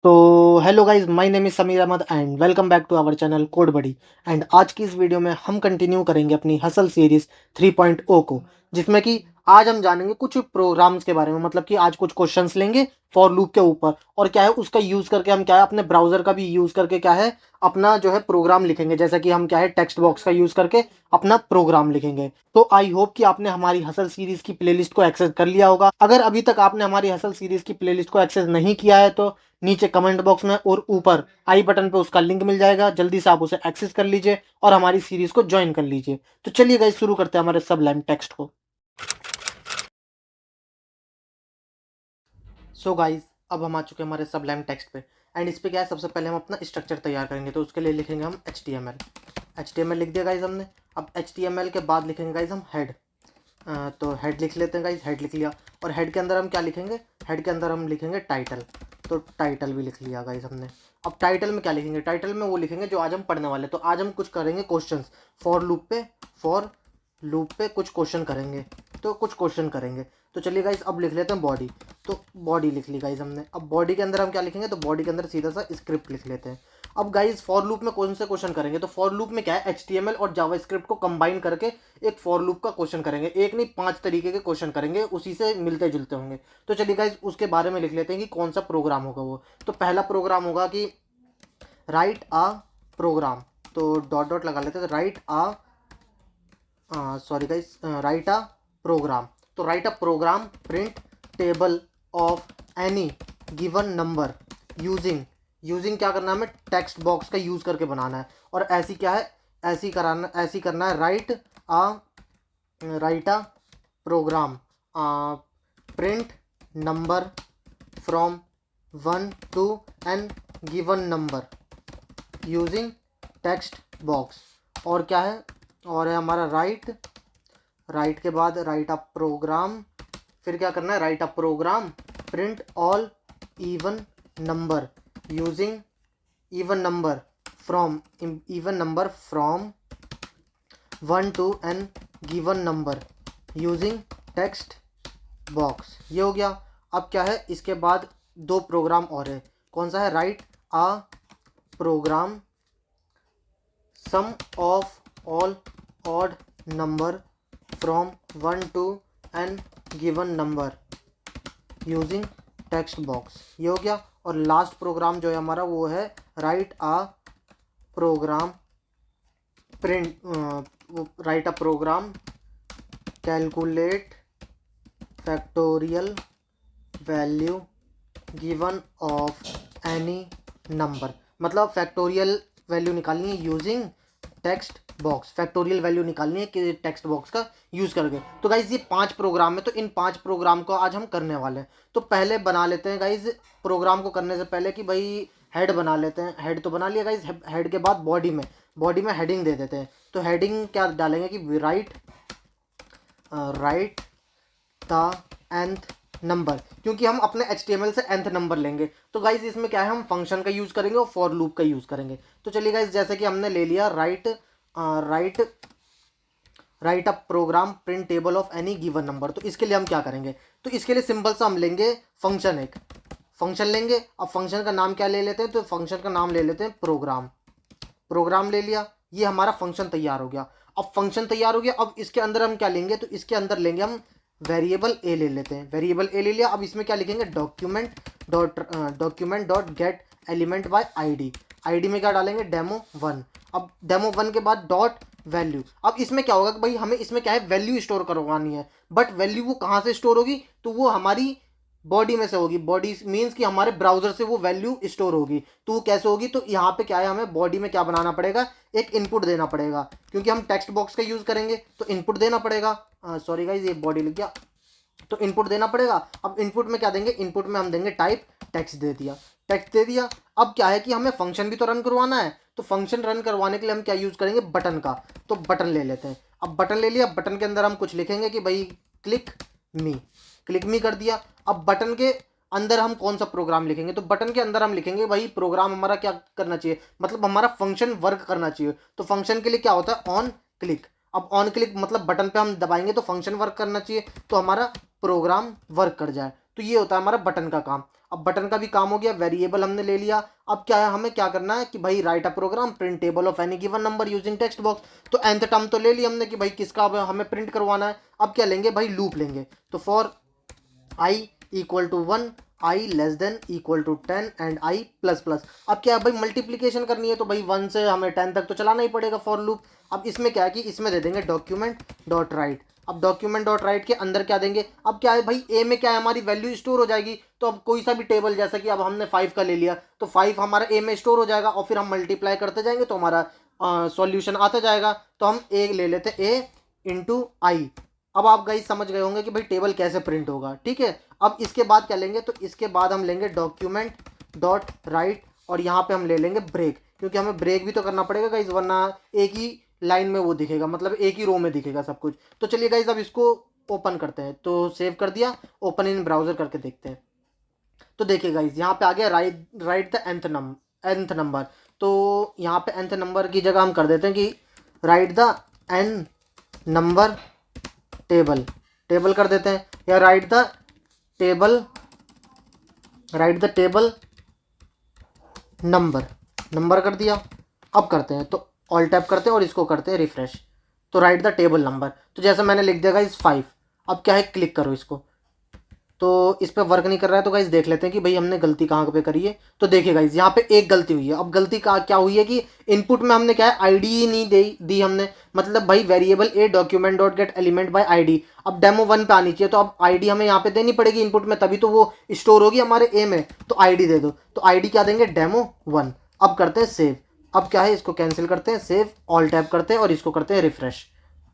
तो hello guys, my name is Sameer Ahmed and welcome back to our channel code buddy. And आज की इस video में हम कंटिन्यू करेंगे अपनी हसल सीरीज 3.0 को, जिसमें कि आज हम जानेंगे कुछ प्रोग्राम्स के बारे में। मतलब कि आज कुछ क्वेश्चंस लेंगे फॉर लूप के ऊपर, और क्या है उसका यूज करके हम क्या है अपने ब्राउजर का भी यूज करके क्या है अपना जो है प्रोग्राम लिखेंगे। जैसा कि हम क्या है टेक्स्ट बॉक्स का यूज करके अपना प्रोग्राम लिखेंगे। तो आई होप कि आपने हमारी हसल सीरीज की प्लेलिस्ट को एक्सेस कर लिया होगा। अगर अभी तक आपने हमारी हसल सीरीज की प्लेलिस्ट को एक्सेस नहीं किया है तो नीचे कमेंट बॉक्स में और ऊपर आई बटन पे उसका लिंक मिल जाएगा। जल्दी से आप उसे एक्सेस कर लीजिए और हमारी सीरीज को ज्वाइन कर लीजिए। तो चलिए गाइस, शुरू करते हैं हमारे सबलाइम टेक्स्ट को। सो गाइस, अब हम आ चुके हैं हमारे सबलाइम टेक्स्ट पे। एंड इस पे क्या है, सबसे पहले हम अपना स्ट्रक्चर तैयार करेंगे। तो उसके लिए लिखेंगे हम HTML लिख दिया गाइस हमने। अब HTML के बाद लिखेंगे गाइस हम हेड। तो हेड लिख लेते हैं गाइस, हेड लिख लिया। और हेड के अंदर हम क्या लिखेंगे, हेड के अंदर हम लिखेंगे टाइटल। तो टाइटल भी लिख लिया गाइस हमने। अब टाइटल में क्या लिखेंगे, टाइटल में वो लिखेंगे जो आज हम पढ़ने वाले। तो आज हम कुछ करेंगे क्वेश्चंस फॉर लूप पे कुछ क्वेश्चन करेंगे। तो कुछ क्वेश्चन करेंगे। तो चलिए गाइस, अब लिख लेते हैं बॉडी। तो बॉडी लिख ली गाइस हमने। अब बॉडी के अंदर हम क्या लिखेंगे, तो बॉडी के अंदर सीधा सा स्क्रिप्ट लिख लेते हैं। अब गाइस, फॉर लूप में कौन से क्वेश्चन करेंगे, तो फॉर लूप में क्या है HTML और जावास्क्रिप्ट को कंबाइन करके एक फॉर लूप का क्वेश्चन करेंगे। एक नहीं, 5 तरीके के क्वेश्चन करेंगे, उसी से मिलते जुलते होंगे। तो चलिए गाइस, उसके बारे में लिख लेते हैं कि कौन सा प्रोग्राम होगा वो। तो पहला प्रोग्राम होगा कि राइट आ प्रोग्राम। तो डॉट डॉट लगा लेते हैं। तो राइट अ प्रोग्राम। तो write a program print table of any given number using क्या करना है, हमें टेक्स्ट बॉक्स का यूज करके बनाना है। और ऐसी क्या है, ऐसी करना है। Write a program print number from 1 to N given number using text box. और क्या है, और है हमारा राइट के बाद राइट अ प्रोग्राम। फिर क्या करना है, write a program print all even number using even number from 1 to N given number using text box. ये हो गया। अब क्या है, इसके बाद दो प्रोग्राम और है। कौन सा है, write a program sum of all odd number from 1 to N given number using text box. ये हो गया। और लास्ट प्रोग्राम जो है हमारा वो है write a program calculate factorial value given of any number. मतलब फैक्टोरियल वैल्यू निकालनी है using text box. Factorial value निकालनी है कि टेक्स्ट बॉक्स का यूज करके। तो गाइज, ये 5 प्रोग्राम है। तो इन 5 प्रोग्राम को आज हम करने वाले हैं। तो पहले बना लेते हैं गाइज, प्रोग्राम को करने से पहले कि भाई हेड बना लेते हैं। हेड तो बना लिया गाइज। हेड के बाद बॉडी में हेडिंग दे देते हैं। तो हेडिंग क्या डालेंगे कि राइट द nth नंबर, क्योंकि हम अपने HTML से nth नंबर लेंगे। तो गाइज, इसमें क्या है, हम फंक्शन का यूज करेंगे और फॉर लूप का यूज करेंगे। तो चलिए गाइज, जैसे कि हमने ले लिया write a program print table of any given number. तो इसके लिए हम क्या करेंगे, तो इसके लिए सिंपल सा हम लेंगे फंक्शन। एक फंक्शन लेंगे। अब फंक्शन का नाम क्या ले लेते हैं, तो फंक्शन का नाम ले लेते हैं प्रोग्राम ले लिया। ये हमारा फंक्शन तैयार हो गया। अब फंक्शन तैयार हो गया। अब इसके अंदर हम क्या लेंगे, तो इसके अंदर लेंगे हम वेरिएबल ए ले लेते हैं। वेरिएबल ए ले लिया। अब इसमें क्या लिखेंगे, document dot get element by ID में क्या डालेंगे, डेमो 1। अब डेमो 1 के बाद डॉट वैल्यू। अब इसमें क्या होगा कि भाई हमें इसमें क्या है, वैल्यू स्टोर करवानी है। बट वैल्यू वो कहाँ से स्टोर होगी, तो वो हमारी बॉडी में से होगी। बॉडी मीन्स कि हमारे ब्राउजर से वो वैल्यू स्टोर होगी। तो वो कैसे होगी, तो यहाँ पे क्या है, हमें बॉडी में क्या बनाना पड़ेगा, एक इनपुट देना पड़ेगा। क्योंकि हम टेक्स्ट बॉक्स का यूज करेंगे तो इनपुट देना पड़ेगा। सॉरी गाइज, ये बॉडी लिख गया। तो इनपुट देना पड़ेगा। अब इनपुट में क्या देंगे, इनपुट में हम देंगे टाइप टेक्स्ट दे दिया। अब क्या है कि हमें फंक्शन भी तो रन करवाना है। तो फंक्शन रन करवाने के लिए हम क्या यूज करेंगे, बटन का। तो बटन ले लेते हैं। अब बटन ले लिया। बटन के अंदर हम कुछ लिखेंगे कि भाई क्लिक मी कर दिया। अब बटन के अंदर हम कौन सा प्रोग्राम लिखेंगे, तो बटन के अंदर हम लिखेंगे भाई प्रोग्राम हमारा क्या करना चाहिए, मतलब हमारा फंक्शन वर्क करना चाहिए। तो फंक्शन के लिए क्या होता है, ऑन क्लिक। अब ऑन क्लिक मतलब बटन पे हम दबाएंगे तो फंक्शन वर्क करना चाहिए, तो हमारा प्रोग्राम वर्क कर जाए। तो ये होता है हमारा बटन का काम। अब बटन का भी काम हो गया, वेरिएबल हमने ले लिया। अब क्या है, हमें क्या करना है कि भाई write a program print table of any given number using text box. तो nth टर्म तो ले लिया हमने कि भाई किसका अब हमें प्रिंट करवाना है। अब क्या लेंगे भाई, लूप लेंगे। तो for I equal to 1, I less than equal to 10 and I plus plus. अब क्या है भाई, मल्टीप्लीकेशन करनी है तो भाई 1 से हमें 10 तक तो चलाना ही पड़ेगा फॉर लूप। अब इसमें क्या है कि इसमें दे देंगे डॉक्यूमेंट डॉट राइट। अब डॉक्यूमेंट डॉट राइट के अंदर क्या देंगे, अब क्या है भाई, ए में क्या है हमारी वैल्यू स्टोर हो जाएगी। तो अब कोई सा भी टेबल, जैसा कि अब हमने 5 का ले लिया तो 5 हमारा ए में स्टोर हो जाएगा, और फिर हम मल्टीप्लाई करते जाएंगे तो हमारा सॉल्यूशन आता जाएगा। तो हम ए ले लेते हैं, ए इंटू आई। अब आप गाइस समझ गए होंगे कि भाई टेबल कैसे प्रिंट होगा, ठीक है। अब इसके बाद क्या लेंगे, तो इसके बाद हम लेंगे डॉक्यूमेंट डॉट राइट, और यहाँ पे हम ले लेंगे ब्रेक, क्योंकि हमें ब्रेक भी तो करना पड़ेगा गाइस, वरना एक ही लाइन में वो दिखेगा, मतलब एक ही रो में दिखेगा सब कुछ। तो चलिए गाइस अब इसको ओपन करते हैं। तो सेव कर दिया, ओपन इन ब्राउजर करके देखते हैं। तो देखिए गाइस यहाँ पे आ गया राइट द nth नंबर। तो यहाँ पे nth नंबर की जगह हम कर देते हैं कि right the n number table कर देते हैं, या राइट द टेबल नंबर कर दिया। अब करते हैं तो ऑल टैप करते हैं और इसको करते हैं रिफ्रेश। तो राइट द टेबल नंबर, तो जैसे मैंने लिख दिया गाइस 5। अब क्या है, क्लिक करो इसको, तो इस पर वर्क नहीं कर रहा है। तो गाइस देख लेते हैं कि भाई हमने गलती कहाँ पे करी है। तो देखिए गाइस यहाँ पे एक गलती हुई है। अब गलती का क्या हुई है कि इनपुट में हमने क्या है, आईडी ही नहीं दी हमने, मतलब भाई variable a document dot get element by ID. अब डेमो 1 पे आनी चाहिए, तो अब आईडी हमें यहाँ पे देनी पड़ेगी इनपुट में, तभी तो वो स्टोर होगी हमारे ए में। तो आईडी दे दो, तो आईडी क्या देंगे, डेमो 1। अब करते हैं सेव। अब क्या है, इसको कैंसिल करते हैं, सेव ऑल टैप करते हैं और इसको करते हैं रिफ्रेश।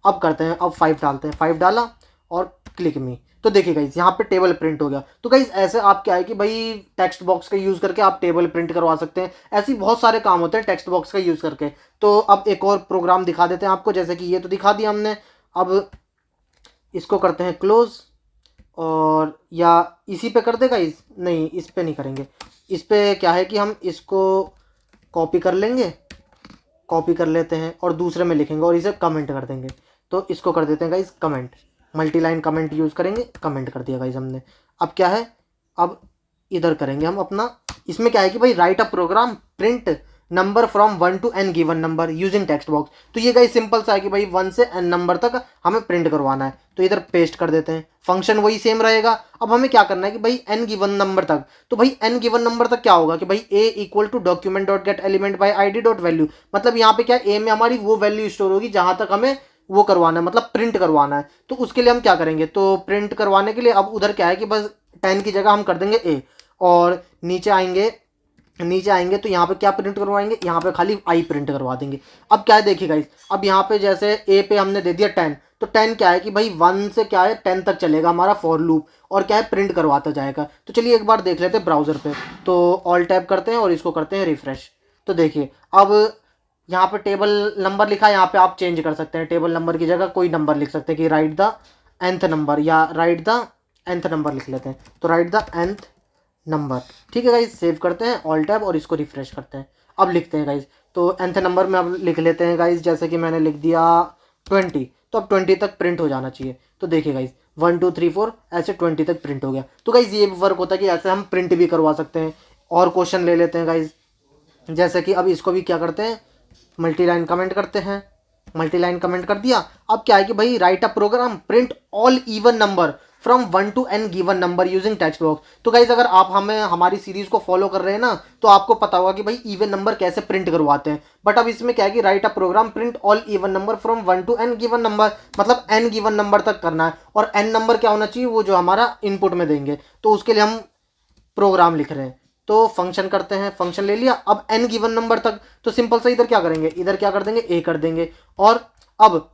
अब करते हैं, अब 5 डालते हैं, 5 डाला और क्लिक मी। तो देखिए गाइस यहाँ पे टेबल प्रिंट हो गया। तो गाइस ऐसे आप क्या है कि भाई टेक्स्ट बॉक्स का यूज़ करके आप टेबल प्रिंट करवा सकते हैं। ऐसे बहुत सारे काम होते हैं टेक्स्ट बॉक्स का यूज़ करके। तो अब एक और प्रोग्राम दिखा देते हैं आपको, जैसे कि ये तो दिखा दिया हमने। अब इसको करते हैं क्लोज, और या इसी पे कर दे गाइस, नहीं इस पे नहीं करेंगे। इस पे क्या है कि हम इसको कॉपी कर लेंगे, कॉपी कर लेते हैं और दूसरे में लिखेंगे और इसे कमेंट कर देंगे। तो इसको कर देते हैं guys comment, multi line comment use करेंगे, कमेंट कर दिया गाइस हमने। अब क्या है, अब इधर करेंगे हम अपना, इसमें क्या है कि भाई write a program print number from 1 to n given number using text box. तो ये गाइस सिंपल सा है कि भाई 1 से n नंबर तक हमें प्रिंट करवाना है। तो इधर पेस्ट कर देते हैं, फंक्शन वही सेम रहेगा। अब हमें क्या करना है कि भाई n गिवन नंबर तक, तो भाई n गिवन नंबर तक क्या होगा कि भाई a equal to document dot get element by I D dot value. मतलब यहाँ पे क्या a में हमारी वो वैल्यू स्टोर होगी जहाँ तक हमें वो करवाना है, मतलब प्रिंट करवाना है। तो उसके लिए हम क्या करेंगे, तो प्रिंट करवाने के लिए अब उधर क्या है कि बस 10 की जगह हम कर देंगे a, और नीचे आएंगे तो यहाँ पे क्या प्रिंट करवाएंगे, यहाँ पे खाली आई प्रिंट करवा देंगे। अब क्या है देखिए गाइस, अब यहाँ पे जैसे ए पे हमने दे दिया 10, तो 10 क्या है कि भाई 1 से क्या है 10 तक चलेगा हमारा फॉर लूप, और क्या है प्रिंट करवाता जाएगा। तो चलिए एक बार देख लेते हैं ब्राउजर पे। तो ऑल टैप करते हैं और इसको करते हैं रिफ्रेश। तो देखिए अब यहाँ पे टेबल नंबर लिखा है, यहाँ पे आप चेंज कर सकते हैं, टेबल नंबर की जगह कोई नंबर लिख सकते हैं कि राइट द nth नंबर, या राइट द nth नंबर लिख लेते हैं। तो राइट द nth नंबर, ठीक है गाइज। सेव करते हैं ऑल टैब और इसको रिफ्रेश करते हैं। अब लिखते हैं गाइज, तो nth नंबर में अब लिख लेते हैं गाइज, जैसे कि मैंने लिख दिया 20। तो अब 20 तक प्रिंट हो जाना चाहिए। तो देखिए गाइज 1 2 3 4 ऐसे 20 तक प्रिंट हो गया। तो गाइज ये वर्क होता है कि ऐसे हम प्रिंट भी करवा सकते हैं। और क्वेश्चन ले लेते हैं गाइज, जैसे कि अब इसको भी क्या करते हैं, मल्टी लाइन कमेंट करते हैं, मल्टी लाइन कमेंट कर दिया। अब क्या है कि भाई write a program print all even number from 1 to n given number using text box. तो गाइज अगर आप हमें हमारी सीरीज को फॉलो कर रहे हैं ना, तो आपको पता होगा कि भाई इवन नंबर कैसे प्रिंट करवाते हैं। बट अब इसमें क्या है कि write a program print all even number from 1 to n given number, मतलब n गिवन नंबर तक करना है। और n नंबर क्या होना चाहिए, वो जो हमारा इनपुट में देंगे। तो उसके लिए हम प्रोग्राम लिख रहे हैं, तो फंक्शन करते हैं, फंक्शन ले लिया। अब n गिवन नंबर तक, तो सिंपल से इधर क्या करेंगे, इधर क्या कर देंगे, a कर देंगे। और अब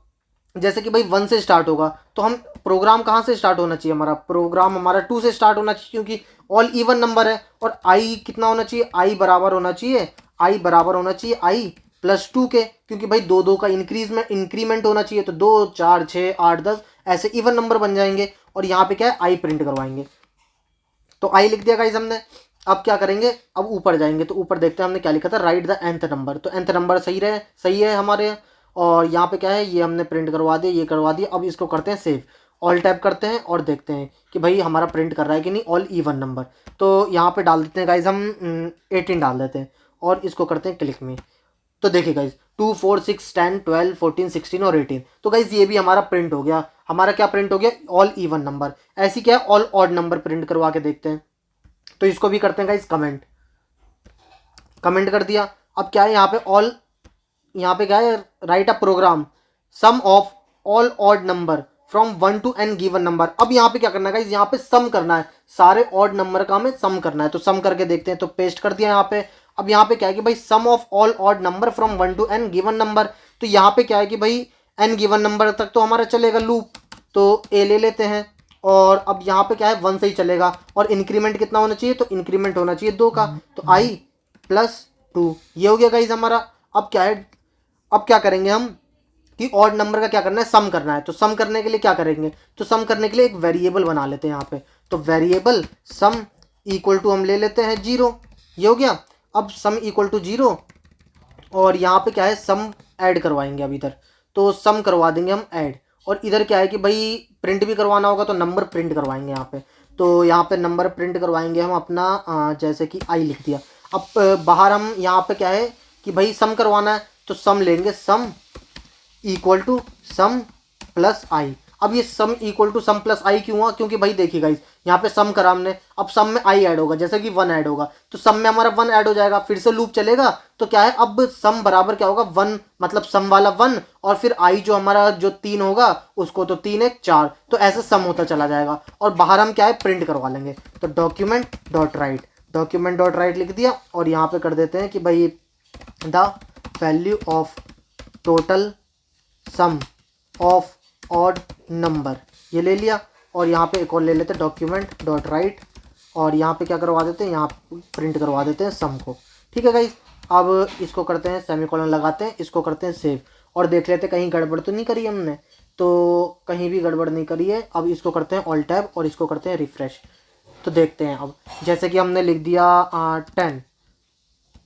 जैसे कि भाई 1 से स्टार्ट होगा, तो हम प्रोग्राम कहाँ से स्टार्ट होना चाहिए, हमारा प्रोग्राम हमारा 2 से स्टार्ट होना चाहिए, क्योंकि ऑल इवन नंबर है। और i कितना होना चाहिए, i बराबर होना चाहिए, i प्लस 2 के, क्योंकि भाई दो दो का इंक्रीमेंट होना चाहिए। तो 2 4 6 8 10 ऐसे इवन नंबर बन जाएंगे। और यहाँ पे क्या है, i प्रिंट करवाएंगे। तो आई लिख दिया गाइस हमने। अब क्या करेंगे, अब ऊपर जाएंगे, तो ऊपर देखते हैं हमने क्या लिखा था, राइट द nth नंबर। तो nth नंबर सही है हमारे। और यहाँ पे क्या है, ये हमने प्रिंट करवा दिया, ये करवा दिया। अब इसको करते हैं सेव ऑल टैप करते हैं और देखते हैं कि भाई हमारा प्रिंट कर रहा है कि नहीं ऑल इवन नंबर। तो यहाँ पे डाल देते हैं गाइज हम 18 डाल देते हैं और इसको करते हैं क्लिक में। तो देखिए गाइज 2 4 6 10 12 14 16 और 18, तो गाइज ये भी हमारा प्रिंट हो गया। हमारा क्या प्रिंट हो गया, ऑल इवन नंबर। ऐसी क्या है, ऑल ऑड नंबर प्रिंट करवा के देखते हैं। तो इसको भी करते हैं गाइज कमेंट, कमेंट कर दिया। अब क्या है यहाँ पे ऑल, यहाँ पे क्या है, write a program sum of all odd number from 1 to n given number. अब यहाँ पे क्या करना है गाइज, यहाँ पे सम करना है, सारे ऑड नंबर का हमें सम करना है। तो सम करके देखते हैं, तो पेस्ट कर दिया यहाँ पे। अब यहाँ पे क्या है कि भाई sum of all odd number from 1 to n given number. तो यहाँ पे क्या है कि भाई n गिवन नंबर तक तो हमारा चलेगा लूप, तो a ले लेते हैं। और अब यहाँ पे क्या है 1 से ही चलेगा, और इंक्रीमेंट कितना होना चाहिए, तो इंक्रीमेंट होना चाहिए 2 का, तो i प्लस 2, ये हो गया गाइज हमारा। अब क्या है, अब क्या करेंगे हम कि ऑड नंबर का क्या करना है, सम करना है। तो सम करने के लिए क्या करेंगे, तो सम करने के लिए एक वेरिएबल बना लेते हैं यहाँ पे। तो वेरिएबल सम इक्वल टू हम ले लेते हैं 0, ये हो गया। अब सम इक्वल टू 0, और यहाँ पे क्या है सम ऐड करवाएंगे अब इधर, तो सम करवा देंगे हम ऐड। और इधर क्या है कि भाई प्रिंट भी करवाना होगा, तो नंबर प्रिंट करवाएंगे यहाँ पे। तो यहाँ पे नंबर प्रिंट करवाएंगे हम अपना, जैसे कि आई लिख दिया। अब बाहर हम यहाँ पे क्या है कि भाई सम करवाना है, तो सम लेंगे, sum equal to sum plus I. अब ये sum equal to sum plus I क्यों हुआ, क्योंकि भाई देखिए गाइस यहाँ पे सम करा हमने, अब सम में आई ऐड होगा, जैसे कि 1 ऐड होगा, तो सम में हमारा 1 ऐड हो जाएगा, फिर से लूप चलेगा। तो क्या है, अब सम बराबर क्या होगा 1, मतलब सम वाला 1, और फिर आई जो हमारा जो 3 होगा उसको, तो 3 1 4, तो ऐसे सम होता चला जाएगा। और बाहर हम क्या है प्रिंट करवा लेंगे। तो document dot right, document dot right लिख दिया, और यहाँ पे कर देते हैं कि भाई the value of total sum of odd number, ये ले लिया। और यहाँ पे एक और ले लेते हैं डॉक्यूमेंट डॉट राइट, और यहाँ पे क्या करवा देते हैं, यहाँ प्रिंट करवा देते हैं सम को। ठीक है गाइस, अब इसको करते हैं सेमीकोलन लगाते हैं, इसको करते हैं सेव, और देख लेते हैं कहीं गड़बड़ तो नहीं करी हमने। तो कहीं भी गड़बड़ नहीं करी है। अब इसको करते हैं ऑल टैब और इसको करते हैं रिफ्रेश। तो देखते हैं, अब जैसे कि हमने लिख दिया 10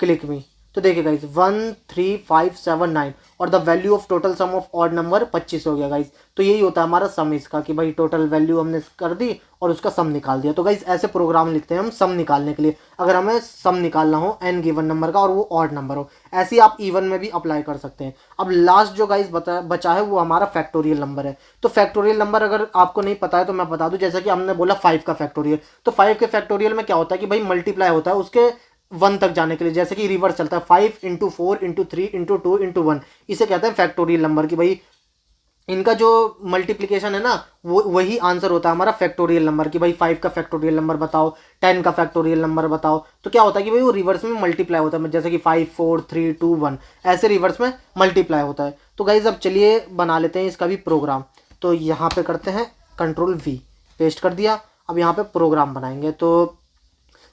क्लिक मी, तो देखिए गाइज 1 3 5 7 9, और the value of total sum of odd number 25 हो गया गाइज। तो यही होता है हमारा सम इसका, कि भाई टोटल वैल्यू हमने कर दी और उसका सम निकाल दिया। तो गाइज ऐसे प्रोग्राम लिखते हैं हम सम निकालने के लिए, अगर हमें सम निकालना हो n गिवन नंबर का और वो ऑड नंबर हो। ऐसे ही आप इवन में भी अप्लाई कर सकते हैं। अब लास्ट जो गाइज बचा है वो हमारा फैक्टोरियल नंबर है। तो फैक्टोरियल नंबर अगर आपको नहीं पता है तो मैं बता दूं, जैसे कि हमने बोला 5 का फैक्टोरियल, तो 5 के फैक्टोरियल में क्या होता है कि भाई मल्टीप्लाई होता है उसके 1 तक जाने के लिए, जैसे कि रिवर्स चलता है 5 इंटू 4 इंटू 3 इंटू 2 इंटू 1, इसे कहते हैं फैक्टोरियल नंबर। की भाई इनका जो मल्टीप्लिकेशन है ना, वो वही आंसर होता है हमारा फैक्टोरियल नंबर। की भाई 5 का फैक्टोरियल नंबर बताओ, 10 का फैक्टोरियल नंबर बताओ। तो क्या होता है कि भाई वो रिवर्स में मल्टीप्लाई होता है, जैसे कि 5 4 3 2 1, ऐसे रिवर्स में मल्टीप्लाई होता है। तो गाइज अब चलिए बना लेते हैं इसका भी प्रोग्राम। तो यहाँ पे करते हैं कंट्रोल V, पेस्ट कर दिया। अब यहाँ पे प्रोग्राम बनाएंगे, तो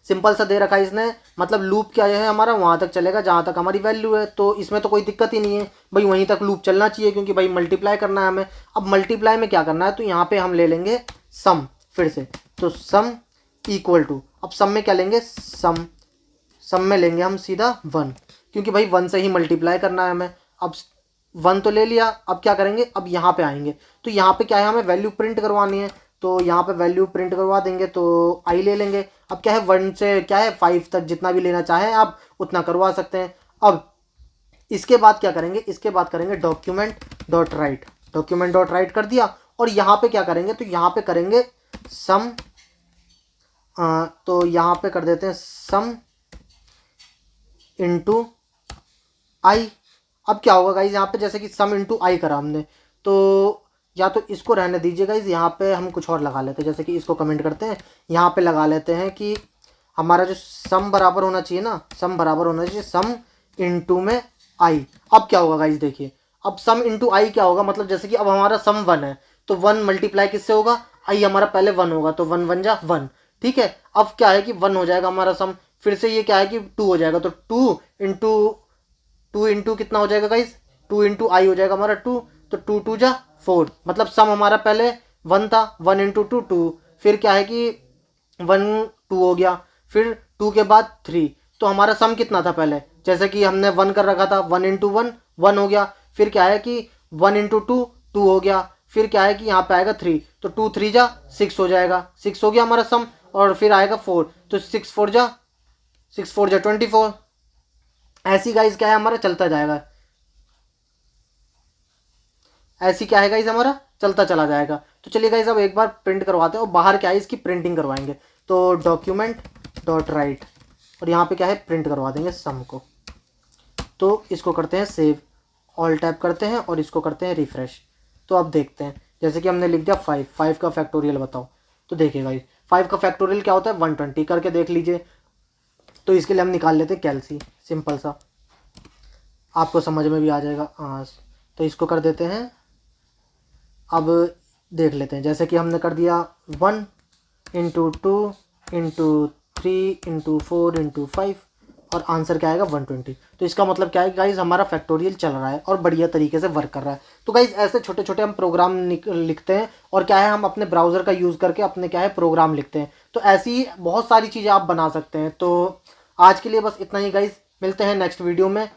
सिंपल सा दे रखा है इसने, मतलब लूप क्या है हमारा वहाँ तक चलेगा जहाँ तक हमारी वैल्यू है। तो इसमें तो कोई दिक्कत ही नहीं है भाई, वहीं तक लूप चलना चाहिए, क्योंकि भाई मल्टीप्लाई करना है हमें। अब मल्टीप्लाई में क्या करना है, तो यहाँ पे हम ले लेंगे सम फिर से। तो सम इक्वल टू, अब सम में क्या लेंगे, सम में लेंगे हम सीधा 1, क्योंकि भाई 1 से ही मल्टीप्लाई करना है हमें। अब 1 तो ले लिया, अब क्या करेंगे, अब यहाँ पे आएंगे, तो यहाँ पे क्या है, हमें वैल्यू प्रिंट करवानी है। तो यहाँ पे वैल्यू प्रिंट करवा देंगे, तो आई ले लेंगे। अब क्या है 1 से क्या है 5 तक जितना भी लेना चाहें आप उतना करवा सकते हैं। अब इसके बाद क्या करेंगे, इसके बाद करेंगे document dot right, document dot right कर दिया। और यहाँ पे क्या करेंगे, तो यहाँ पे करेंगे सम, तो यहाँ पे कर देते हैं सम इंटू आई। अब क्या होगा गाइज, यहाँ पे जैसे कि सम इंटू आई करा हमने, तो या तो इसको रहने दीजिए गाइज, यहाँ पे हम कुछ और लगा लेते हैं, जैसे कि इसको कमेंट करते हैं, यहाँ पे लगा लेते हैं कि हमारा जो सम बराबर होना चाहिए ना, सम बराबर होना चाहिए सम इंटू में आई। अब क्या होगा गाइज देखिए, अब सम इंटू आई क्या होगा, मतलब जैसे कि अब हमारा सम 1 है, तो 1 मल्टीप्लाई किससे होगा, आई हमारा पहले 1 होगा, तो 1 1 जा 1, ठीक है। अब क्या है कि 1 हो जाएगा हमारा सम, फिर से ये क्या है कि 2 हो जाएगा, तो 2 इंटू कितना हो जाएगा गाइज, 2 इंटू आई हो जाएगा हमारा 2, तो 2 2 जा 4, मतलब सम हमारा पहले 1 था, 1 इंटू 2 2, फिर क्या है कि 1 2 हो गया, फिर 2 के बाद 3, तो हमारा सम कितना था पहले, जैसे कि हमने 1 कर रखा था, 1 इंटू 1 1 हो गया, फिर क्या है कि 1 इंटू 2 2 हो गया, फिर क्या है कि यहाँ पे आएगा 3, तो 2 3 जा 6 हो जाएगा, 6 हो गया हमारा सम। और फिर आएगा 4, तो 6 4 जा 24। ऐसी गाइज क्या है हमारा चलता जाएगा, ऐसी क्या है गाइज हमारा चलता चला जाएगा। तो चलिए गाइज अब एक बार प्रिंट करवाते हैं, और बाहर क्या है इसकी प्रिंटिंग करवाएंगे। तो डॉक्यूमेंट डॉट राइट, और यहाँ पे क्या है प्रिंट करवा देंगे सम को। तो इसको करते हैं सेव, ऑल टैप करते हैं और इसको करते हैं रिफ्रेश। तो अब देखते हैं, जैसे कि हमने लिख दिया 5 का फैक्टोरियल बताओ। तो देखिए गाइज 5 का फैक्टोरियल क्या होता है 120, करके देख लीजिए। तो इसके लिए हम निकाल लेते हैं कैलसी, सिंपल सा, आपको समझ में भी आ जाएगा। हाँ, तो इसको कर देते हैं। अब देख लेते हैं, जैसे कि हमने कर दिया 1 इंटू 2 इंटू 3 इंटू 4 इंटू 5, और आंसर क्या आएगा 120। तो इसका मतलब क्या है गाइज हमारा फैक्टोरियल चल रहा है और बढ़िया तरीके से वर्क कर रहा है। तो गाइज ऐसे छोटे छोटे हम प्रोग्राम लिखते हैं, और क्या है हम अपने ब्राउज़र का यूज़ करके अपने क्या है प्रोग्राम लिखते हैं। तो ऐसी बहुत सारी चीज़ें आप बना सकते हैं। तो आज के लिए बस इतना ही गाइज, मिलते हैं नेक्स्ट वीडियो में।